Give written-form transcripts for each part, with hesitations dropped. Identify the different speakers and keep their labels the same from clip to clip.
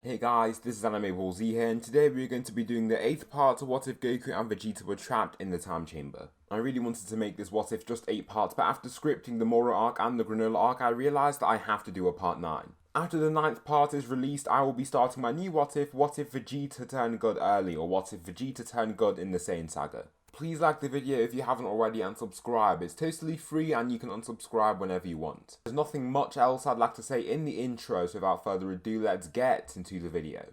Speaker 1: Hey guys, this is Anime Ball Z here, and today we're going to be doing the 8th part to What If Goku and Vegeta were trapped in the time chamber. I really wanted to make this What If just 8 parts, but after scripting the Moro arc and the Granolah arc, I realised that I have to do a part 9. After the 9th part is released, I will be starting my new What If Vegeta turned good early, or what if Vegeta turned good in the Saiyan saga. Please like the video if you haven't already and subscribe. It's totally free and you can unsubscribe whenever you want. There's nothing much else I'd like to say in the intro, so without further ado, let's get into the video.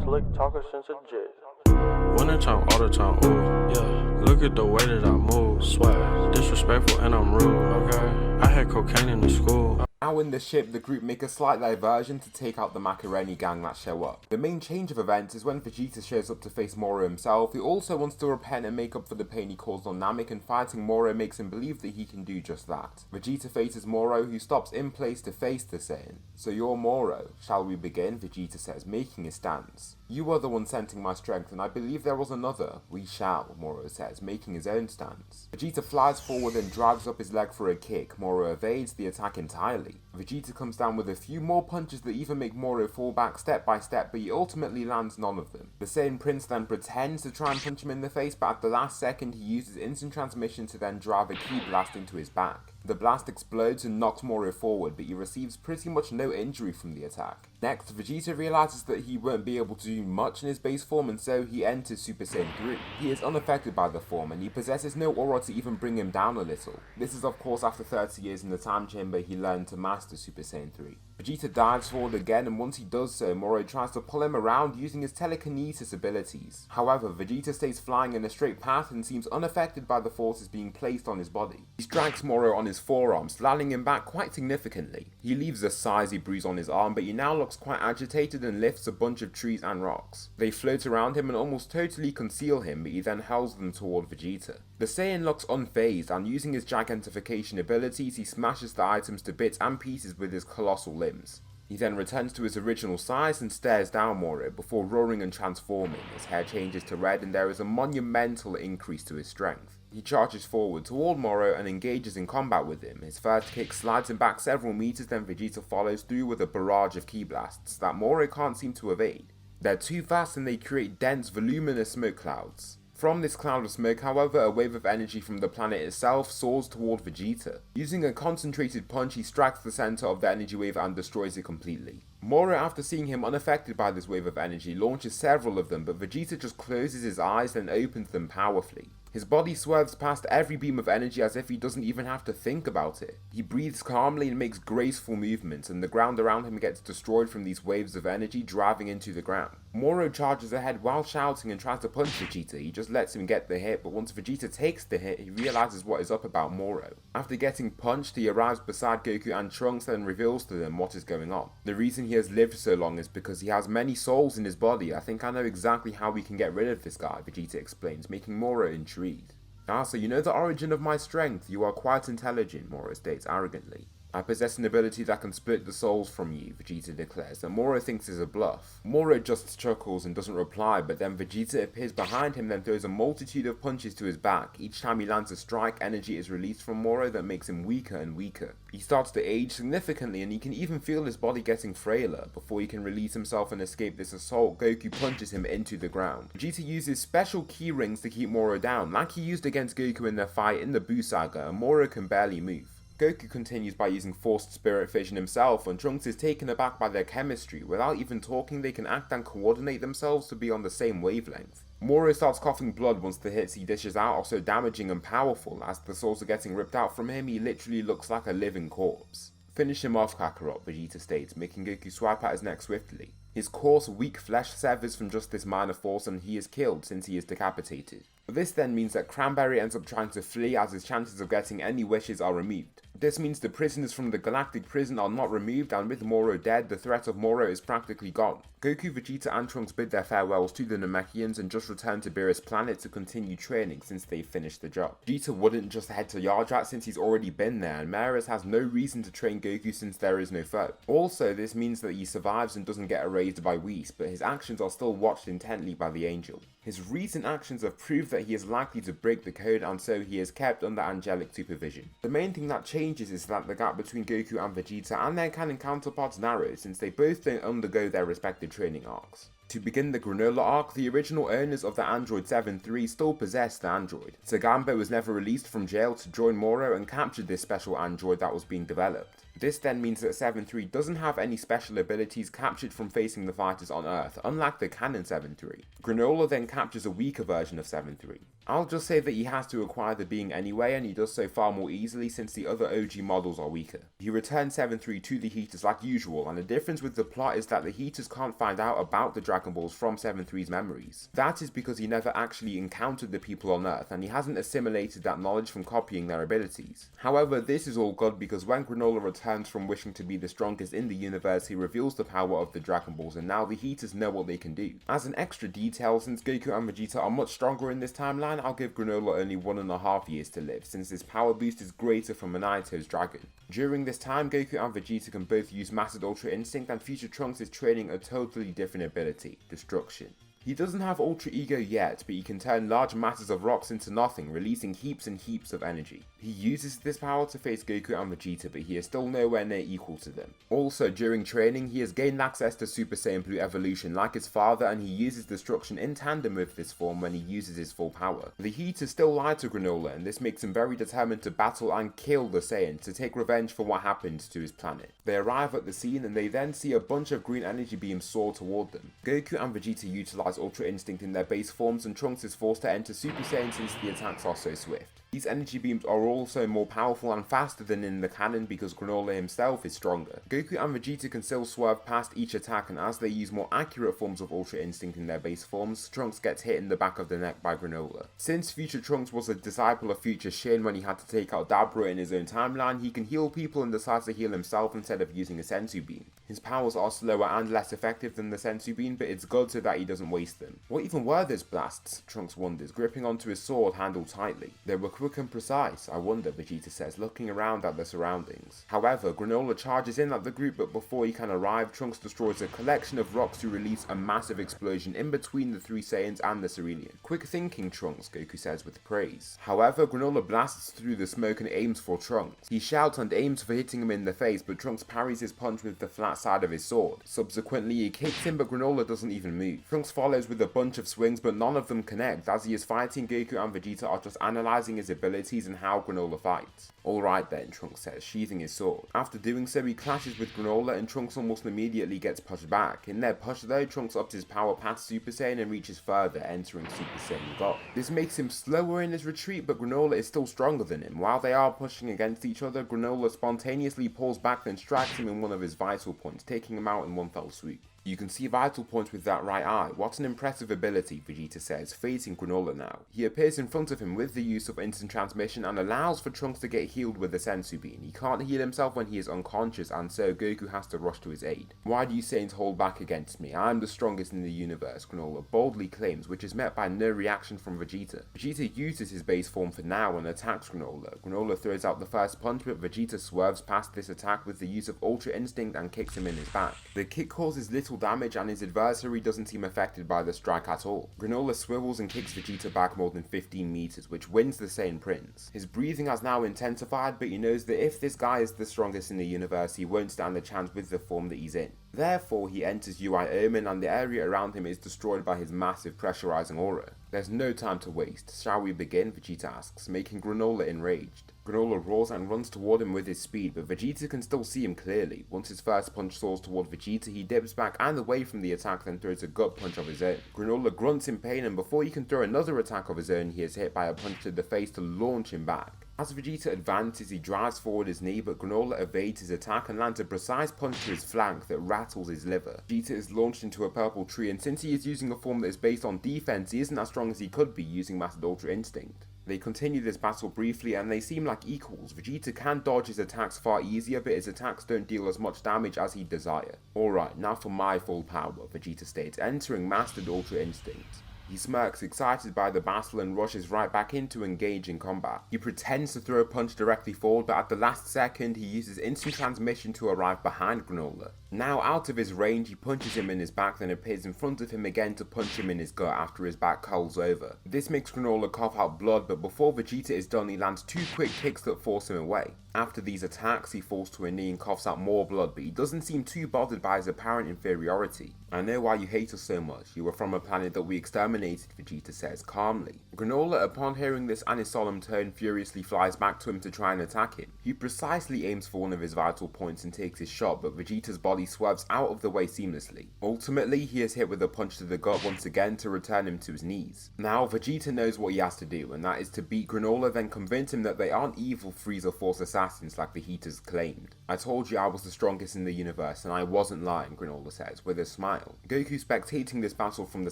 Speaker 2: Slick talker since a jet. Winter time, all the time, ooh, yeah. Look at the way that I move, swag. Disrespectful and I'm rude, okay. I had cocaine in the school.
Speaker 1: Now in the ship, the group make a slight diversion to take out the Macaroni gang that show up. The main change of events is when Vegeta shows up to face Moro himself, who also wants to repent and make up for the pain he caused on Namek, and fighting Moro makes him believe that he can do just that. Vegeta faces Moro, who stops in place to face the Saiyan. "So you're Moro, shall we begin?" Vegeta says, making his stance. "You are the one sensing my strength, and I believe there was another." "We shall," Moro says, making his own stance. Vegeta flies forward and drags up his leg for a kick. Moro evades the attack entirely. Vegeta comes down with a few more punches that even make Moro fall back step by step, but he ultimately lands none of them. The Saiyan Prince then pretends to try and punch him in the face, but at the last second he uses instant transmission to then drive a ki blast into his back. The blast explodes and knocks Moro forward, but he receives pretty much no injury from the attack. Next, Vegeta realizes that he won't be able to do much in his base form, and so he enters Super Saiyan 3. He is unaffected by the form, and he possesses no aura to even bring him down a little. This is of course after 30 years in the time chamber he learned to master Super Saiyan 3. Vegeta dives forward again, and once he does so, Moro tries to pull him around using his telekinesis abilities. However, Vegeta stays flying in a straight path and seems unaffected by the forces being placed on his body. He strikes Moro on his forearm, slalling him back quite significantly. He leaves a sizey bruise on his arm, but he now looks quite agitated and lifts a bunch of trees and rocks. They float around him and almost totally conceal him, but he then hurls them toward Vegeta. The Saiyan looks unfazed, and using his gigantification abilities, he smashes the items to bits and pieces with his colossal limbs. He then returns to his original size and stares down Moro before roaring and transforming. His hair changes to red and there is a monumental increase to his strength. He charges forward toward Moro and engages in combat with him. His first kick slides him back several meters, then Vegeta follows through with a barrage of ki blasts that Moro can't seem to evade. They're too fast and they create dense, voluminous smoke clouds. From this cloud of smoke, however, a wave of energy from the planet itself soars toward Vegeta. Using a concentrated punch, he strikes the center of the energy wave and destroys it completely. Moro, after seeing him unaffected by this wave of energy, launches several of them, but Vegeta just closes his eyes then opens them powerfully. His body swerves past every beam of energy as if he doesn't even have to think about it. He breathes calmly and makes graceful movements, and the ground around him gets destroyed from these waves of energy driving into the ground. Moro charges ahead while shouting and tries to punch Vegeta. He just lets him get the hit, but once Vegeta takes the hit, he realizes what is up about Moro. After getting punched, he arrives beside Goku and Trunks and reveals to them what is going on. The reason he has lived so long is because he has many souls in his body. "I think I know exactly how we can get rid of this guy," Vegeta explains, making Moro intrigued. "Ah, so you know the origin of my strength. You are quite intelligent," Moro states arrogantly. "I possess an ability that can split the souls from you," Vegeta declares, and Moro thinks is a bluff. Moro just chuckles and doesn't reply, but then Vegeta appears behind him and throws a multitude of punches to his back. Each time he lands a strike, energy is released from Moro that makes him weaker and weaker. He starts to age significantly, and he can even feel his body getting frailer. Before he can release himself and escape this assault, Goku punches him into the ground. Vegeta uses special key rings to keep Moro down, like he used against Goku in their fight in the Buu saga, and Moro can barely move. Goku continues by using forced spirit vision himself, and Trunks is taken aback by their chemistry. Without even talking, they can act and coordinate themselves to be on the same wavelength. Moro starts coughing blood once the hits he dishes out are so damaging and powerful. As the souls are getting ripped out from him, he literally looks like a living corpse. "Finish him off, Kakarot," Vegeta states, making Goku swipe at his neck swiftly. His coarse, weak flesh severs from just this minor force and he is killed since he is decapitated. This then means that Cranberry ends up trying to flee as his chances of getting any wishes are removed. This means the prisoners from the galactic prison are not removed, and with Moro dead, the threat of Moro is practically gone. Goku, Vegeta and Trunks bid their farewells to the Namekians and just return to Beerus planet to continue training since they've finished the job. Vegeta wouldn't just head to Yardrat since he's already been there, and Beerus has no reason to train Goku since there is no foe. Also, this means that he survives and doesn't get erased by Whis, but his actions are still watched intently by the Angel. His recent actions have proved that he is likely to break the code, and so he is kept under angelic supervision. The main thing that changes is that the gap between Goku and Vegeta and their canon counterparts narrows, since they both don't undergo their respective staggered training arcs. To begin the Granolah arc, the original owners of the Android 7-3 still possessed the android. Sagambe was never released from jail to join Moro and captured this special android that was being developed. This then means that 7-3 doesn't have any special abilities captured from facing the fighters on Earth, unlike the canon 7-3. Granolah then captures a weaker version of 7-3. I'll just say that he has to acquire the being anyway, and he does so far more easily since the other OG models are weaker. He returns 7-3 to the Heaters like usual, and the difference with the plot is that the Heaters can't find out about the Dragon Balls from 7-3's memories. That is because he never actually encountered the people on Earth, and he hasn't assimilated that knowledge from copying their abilities. However, this is all good because when Granolah returns from wishing to be the strongest in the universe, he reveals the power of the Dragon Balls, and now the Heaters know what they can do. As an extra detail, since Goku and Vegeta are much stronger in this timeline, I'll give Granolah only 1.5 years to live, since his power boost is greater from Minaito's dragon. During this time, Goku and Vegeta can both use Mastered Ultra Instinct, and Future Trunks is training a totally different ability, Destruction. He doesn't have Ultra Ego yet, but he can turn large masses of rocks into nothing, releasing heaps and heaps of energy. He uses this power to face Goku and Vegeta, but he is still nowhere near equal to them. Also, during training, he has gained access to Super Saiyan Blue evolution like his father, and he uses Destruction in tandem with this form when he uses his full power. The Heaters still lie to Granolah, and this makes him very determined to battle and kill the Saiyans to take revenge for what happened to his planet. They arrive at the scene, and they then see a bunch of green energy beams soar toward them. Goku and Vegeta utilize Ultra Instinct in their base forms, and Trunks is forced to enter Super Saiyan since the attacks are so swift. These energy beams are also more powerful and faster than in the canon because Granolah himself is stronger. Goku and Vegeta can still swerve past each attack, and as they use more accurate forms of Ultra Instinct in their base forms, Trunks gets hit in the back of the neck by Granolah. Since Future Trunks was a disciple of Future Shin when he had to take out Dabra in his own timeline, he can heal people and decides to heal himself instead of using a Senzu Bean. His powers are slower and less effective than the Senzu Bean, but it's good so that he doesn't waste them. What even were those blasts? Trunks wonders, gripping onto his sword handled tightly. They were quick and precise, I wonder, Vegeta says, looking around at the surroundings. However, Granolah charges in at the group, but before he can arrive, Trunks destroys a collection of rocks to release a massive explosion in between the three Saiyans and the Cerulean. Quick thinking, Trunks, Goku says with praise. However, Granolah blasts through the smoke and aims for Trunks. He shouts and aims for hitting him in the face, but Trunks parries his punch with the flat side of his sword. Subsequently, he kicks him, but Granolah doesn't even move. Trunks follows with a bunch of swings, but none of them connect. As he is fighting, Goku and Vegeta are just analysing his abilities and how Granolah fights. Alright then, Trunks says, sheathing his sword. After doing so, he clashes with Granolah, and Trunks almost immediately gets pushed back. In their push though, Trunks ups his power past Super Saiyan and reaches further, entering Super Saiyan God. This makes him slower in his retreat, but Granolah is still stronger than him. While they are pushing against each other, Granolah spontaneously pulls back then strikes him in one of his vital points, taking him out in one fell swoop. You can see vital points with that right eye. What an impressive ability, Vegeta says, facing Granolah now. He appears in front of him with the use of instant transmission and allows for Trunks to get healed with the Senzu Bean. He can't heal himself when he is unconscious, and so Goku has to rush to his aid. Why do you Saiyans hold back against me? I am the strongest in the universe, Granolah boldly claims, which is met by no reaction from Vegeta. Vegeta uses his base form for now and attacks Granolah. Granolah throws out the first punch, but Vegeta swerves past this attack with the use of Ultra Instinct and kicks him in his back. The kick causes little damage, and his adversary doesn't seem affected by the strike at all. Granolah swivels and kicks Vegeta back more than 15 meters, which wins the Saiyan Prince. His breathing has now intensified, but he knows that if this guy is the strongest in the universe, he won't stand a chance with the form that he's in. Therefore, he enters MUI Omen, and the area around him is destroyed by his massive pressurizing aura. There's no time to waste. Shall we begin? Vegeta asks, making Granolah enraged. Granolah roars and runs toward him with his speed, but Vegeta can still see him clearly. Once his first punch soars toward Vegeta, he dips back and away from the attack, then throws a gut punch of his own. Granolah grunts in pain, and before he can throw another attack of his own, he is hit by a punch to the face to launch him back. As Vegeta advances, he drives forward his knee, but Granolah evades his attack and lands a precise punch to his flank that rattles his liver. Vegeta is launched into a purple tree, and since he is using a form that is based on defense, he isn't as strong as he could be using Mastered Ultra Instinct. They continue this battle briefly, and they seem like equals. Vegeta can dodge his attacks far easier, but his attacks don't deal as much damage as he'd desire. Alright, now for my full power, Vegeta states, entering Mastered Ultra Instinct. He smirks, excited by the battle, and rushes right back in to engage in combat. He pretends to throw a punch directly forward, but at the last second, he uses instant transmission to arrive behind Granolah. Now out of his range, he punches him in his back, then appears in front of him again to punch him in his gut after his back curls over. This makes Granolah cough out blood, but before Vegeta is done, he lands two quick kicks that force him away. After these attacks, he falls to a knee and coughs out more blood, but he doesn't seem too bothered by his apparent inferiority. I know why you hate us so much. You were from a planet that we exterminated, Vegeta says calmly. Granolah, upon hearing this and his solemn tone, furiously flies back to him to try and attack him. He precisely aims for one of his vital points and takes his shot, but Vegeta's body swerves out of the way seamlessly. Ultimately, he is hit with a punch to the gut once again to return him to his knees. Now, Vegeta knows what he has to do, and that is to beat Granolah, then convince him that they aren't evil Frieza Force assassins like the Heaters claimed. I told you I was the strongest in the universe, and I wasn't lying, Granolah says, with a smile. Goku, spectating this battle from the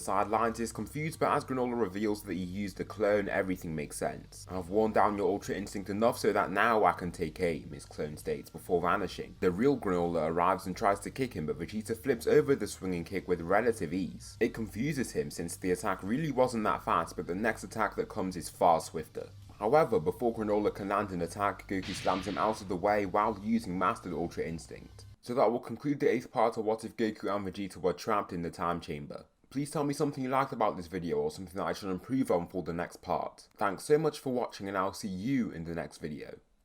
Speaker 1: sidelines, is confused, but as Granolah reveals that he used a clone, everything makes sense. I've worn down your Ultra Instinct enough so that now I can take aim, his clone states before vanishing. The real Granolah arrives and tries to kick him, but Vegeta flips over the swinging kick with relative ease. It confuses him since the attack really wasn't that fast, but the next attack that comes is far swifter. However, before Granolah can land an attack, Goku slams him out of the way while using Mastered Ultra Instinct. So that will conclude the 8th part of What If Goku and Vegeta Were Trapped in the Time Chamber. Please tell me something you liked about this video or something that I should improve on for the next part. Thanks so much for watching and I'll see you in the next video.